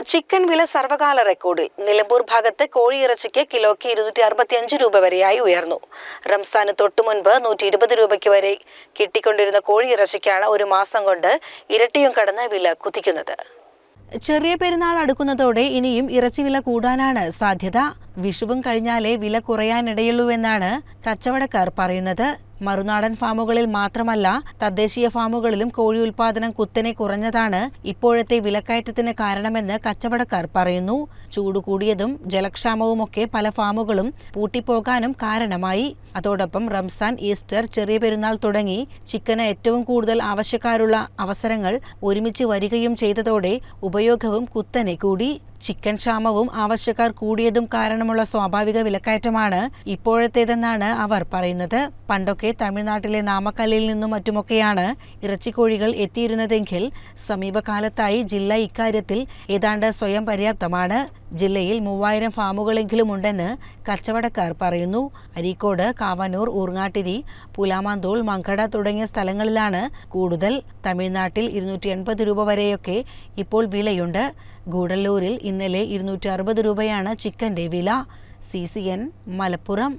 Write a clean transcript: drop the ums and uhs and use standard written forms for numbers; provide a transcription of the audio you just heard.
Chicken വില സർവകാല റെക്കോർഡിൽ. നിലമ്പൂർ ഭാഗത്ത് കോഴിയിറച്ചിക്ക് കിലോയ്ക്ക് 265 രൂപ വരെയായി ഉയർന്നു. റംസാന് തൊട്ടുമുൻപ് 120 രൂപയ്ക്ക് വരെ കിട്ടിക്കൊണ്ടിരുന്ന കോഴിയിറച്ചിക്കാണ് ഒരു മാസം കൊണ്ട് ഇരട്ടിയും കടന്ന് വില കുതിക്കുന്നത്. ചെറിയ പെരുന്നാൾ അടുക്കുന്നതോടെ ഇനിയും ഇറച്ചി വില കൂടാനാണ് സാധ്യത. വിഷുവും കഴിഞ്ഞാലേ വില കുറയാനിടയുള്ളൂവെന്നാണ് കച്ചവടക്കാർ പറയുന്നത്. മറുനാടൻ ഫാമുകളിൽ മാത്രമല്ല തദ്ദേശീയ ഫാമുകളിലും കോഴി ഉൽപാദനം കുത്തനെ കുറഞ്ഞതാണ് ഇപ്പോഴത്തെ വിലക്കയറ്റത്തിന് കാരണമെന്ന് കച്ചവടക്കാർ പറയുന്നു. ചൂട് കൂടിയതും ജലക്ഷാമവുമൊക്കെ പല ഫാമുകളും പൂട്ടിപ്പോകാനും കാരണമായി. അതോടൊപ്പം റംസാൻ, ഈസ്റ്റർ, ചെറിയ പെരുന്നാൾ തുടങ്ങി ചിക്കന് ഏറ്റവും കൂടുതൽ ആവശ്യക്കാരുള്ള അവസരങ്ങൾ ഒരുമിച്ച് വരികയും ചെയ്തതോടെ ഉപയോഗവും കുത്തനെ കൂടി. ചിക്കൻ ക്ഷാമവും ആവശ്യക്കാർ കൂടിയതും കാരണമുള്ള സ്വാഭാവിക വിലക്കയറ്റമാണ് ഇപ്പോഴത്തേതെന്നാണ് അവർ പറയുന്നത്. പണ്ടൊക്കെ തമിഴ്നാട്ടിലെ നാമക്കല്ലിൽ നിന്നും മറ്റുമൊക്കെയാണ് ഇറച്ചിക്കോഴികൾ എത്തിയിരുന്നതെങ്കിൽ സമീപകാലത്തായി ജില്ല ഇക്കാര്യത്തിൽ ഏതാണ്ട് സ്വയം പര്യാപ്തമാണ്. ജില്ലയിൽ 3000 ഫാമുകളെങ്കിലും ഉണ്ടെന്ന് കച്ചവടക്കാർ പറയുന്നു. അരീക്കോട്, കാവന്നൂർ, ഊർങ്ങാട്ടിരി, പുലാമാന്തോൾ, മങ്കട തുടങ്ങിയ സ്ഥലങ്ങളിലാണ് കൂടുതൽ. തമിഴ്നാട്ടിൽ 280 രൂപ വരെയൊക്കെ ഇപ്പോൾ വിലയുണ്ട്. ഗൂഡല്ലൂരിൽ ഇന്നലെ 260 രൂപയാണ് ചിക്കന്റെ വില. CCN, മലപ്പുറം.